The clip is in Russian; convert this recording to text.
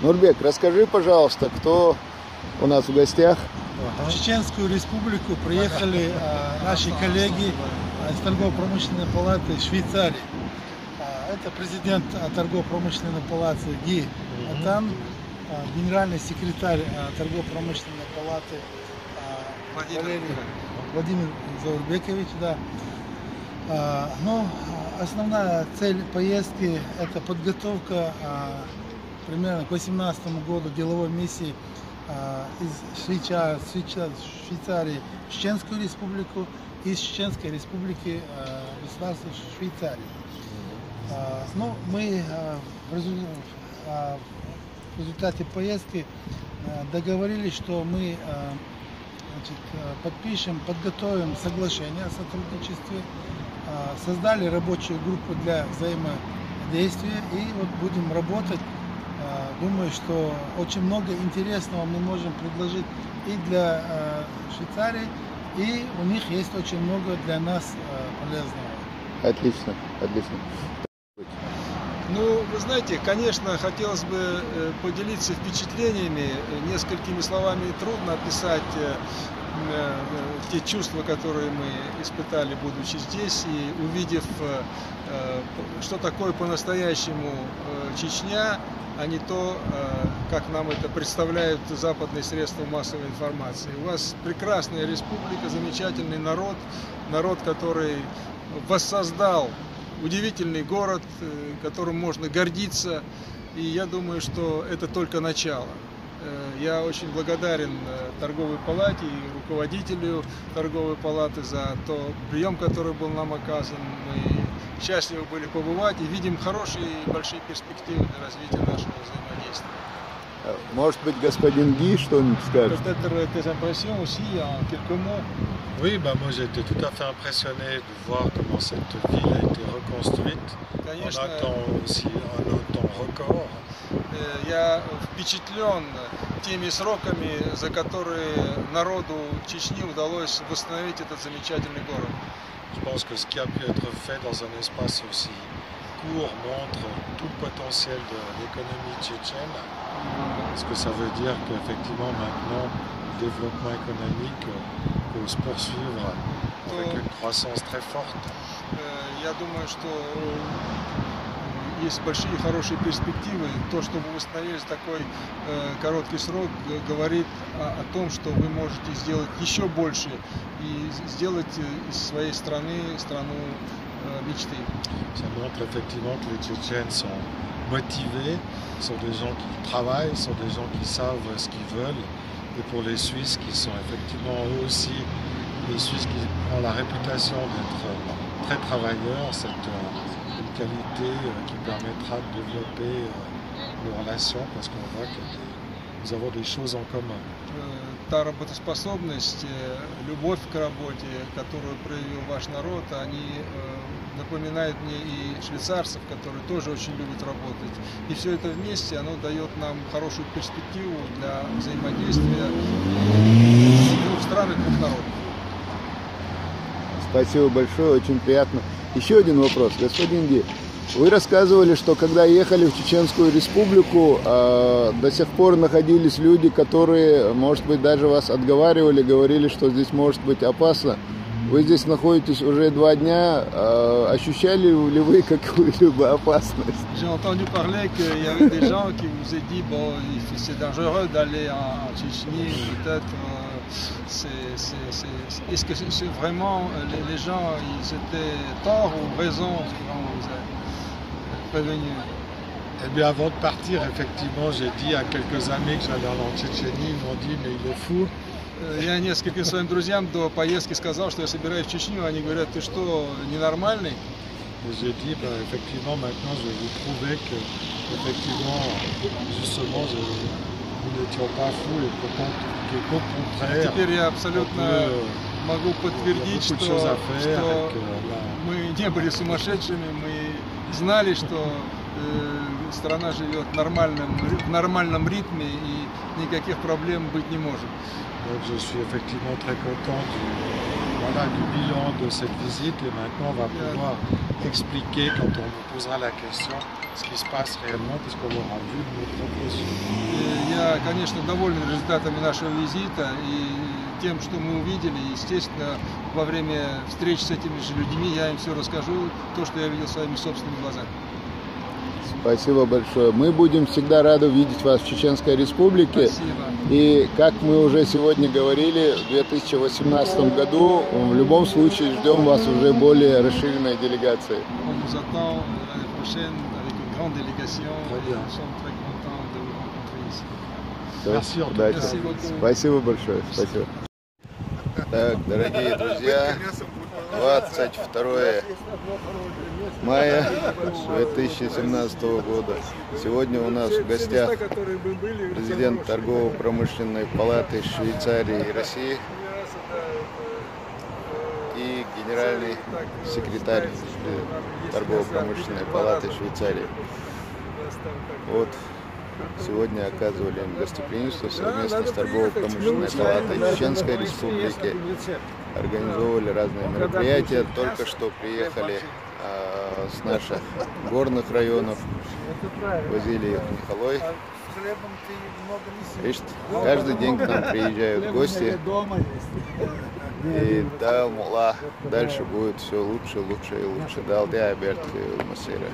Нурбек, расскажи, пожалуйста, кто у нас в гостях? В Чеченскую республику приехали наши коллеги из торгово-промышленной палаты Швейцарии. Это президент торгово-промышленной палаты Ги Атан, генеральный секретарь торгово-промышленной палаты Владимир Заурбекович. Да. Но основная цель поездки – это подготовка примерно к 2018 году деловой миссии из Швейцарии в Чеченскую республику и из Чеченской республики государства Швейцарии. Ну, мы в результате поездки договорились, что мы подготовим соглашение о сотрудничестве, создали рабочую группу для взаимодействия и вот будем работать. Думаю, что очень много интересного мы можем предложить и для Швейцарии, и у них есть очень много для нас полезного. Отлично, отлично. Ну, вы знаете, конечно, хотелось бы поделиться впечатлениями. Несколькими словами трудно описать те чувства, которые мы испытали, будучи здесь, и увидев, что такое по-настоящему Чечня, а не то, как нам это представляют западные средства массовой информации. У вас прекрасная республика, замечательный народ, который воссоздал удивительный город, которым можно гордиться, и я думаю, что это только начало. Я очень благодарен торговой палате и руководителю торговой палаты за тот прием, который был нам оказан. Мы счастливы были побывать и видим хорошие и большие перспективы для развития нашего взаимодействия. Может быть, господин Ги что-нибудь скажет? Peut-être tes impressions aussi en quelques mots. Oui, bah moi j'ai été tout à fait impressionné de voir comment cette ville a été reconstruite Конечно, aussi en un temps record. Я впечатлен теми сроками, за которые народу Чечни удалось восстановить этот замечательный город. Je pense que ce qui a pu être fait dans un espace aussi court montre tout le potentiel de l'économie tchétchène. Parce que ça veut dire qu'effectivement maintenant le développement économique peut se poursuivre avec une croissance très forte. Я думаю, что есть большие хорошие перспективы. То, что вы восстановили за такой короткий срок, говорит о том, что вы можете сделать еще больше и сделать из своей страны страну мечты. Ça montre effectivement que les Tchétchènes sont motivés, sont des gens qui travaillent, sont des gens qui savent ce qu'ils veulent. Et pour les Suisses qui sont effectivement eux aussi, les Suisses qui ont la réputation d'être très travailleurs, c'est une qualité qui permettra de développer nos relations parce qu'on voit que nous avons des choses en commun. Та работоспособность, любовь к работе, которую проявил ваш народ, они напоминают мне и швейцарцев, которые тоже очень любят работать. И все это вместе, оно дает нам хорошую перспективу для взаимодействия двух стран и двух народов. Спасибо большое, очень приятно. Еще один вопрос, господин Ги. Вы рассказывали, что когда ехали в Чеченскую республику, до сих пор находились люди, которые, может быть, даже вас отговаривали, говорили, что здесь может быть опасно. Вы здесь находитесь уже 2 дня. Ощущали ли вы какую-либо опасность? J'ai entendu parler qu'il y avait des gens qui vous ont dit bon, c'est dangereux d'aller en Tchétchénie, peut-être. Est-ce que c'est vraiment les gens, ils étaient tort ou raison quand vous avez prévenu? Eh bien, avant de partir, effectivement, j'ai dit à quelques amis que j'allais en Tchétchénie. Ils m'ont dit, mais il est fou. Я нескольким своим друзьям до поездки сказал, что я собираюсь в Чечню. Они говорят, ты что, ненормальный? J'ai dit, bah, effectivement, maintenant, je vais vous prouver que, effectivement, justement, nous n'étions pas fous et qu'au contraire, теперь я абсолютно могу подтвердить, что мы не были сумасшедшими, мы знали, что страна живет в нормальном ритме и никаких проблем быть не может. Donc je suis effectivement très content voilà, du bilan de cette visite et maintenant on va pouvoir expliquer quand on nous posera la question ce qui se passe réellement puisqu'on l'aura vu de nos propres yeux. Я, конечно, доволен результатами нашего визита и тем, что мы увидели. Естественно, во время встреч с этими же людьми я им все расскажу, то, что я видел своими собственными глазами. Спасибо большое. Мы будем всегда рады видеть вас в Чеченской Республике. Спасибо. И, как мы уже сегодня говорили, в 2018 году в любом случае ждем вас уже более расширенной делегацией. On vous attend l'année prochaine avec une grande délégation. Nous sommes très contents de vous rencontrer ici. Merci, удачи. Merci beaucoup. Спасибо большое. Спасибо. Так, дорогие друзья, 22 мая 2017 года. Сегодня у нас в гостях президент торгово-промышленной палаты Швейцарии и России и генеральный секретарь торгово-промышленной палаты Швейцарии. Вот сегодня оказывали им гостеприимство совместно с торгово-промышленной палатой Чеченской Республики. Организовывали разные мероприятия. Только что приехали с наших горных районов, возили их в Михалой. Видишь, каждый день к нам приезжают гости. И да, мула, дальше будет все лучше, лучше и лучше. Дал я оберт Масира.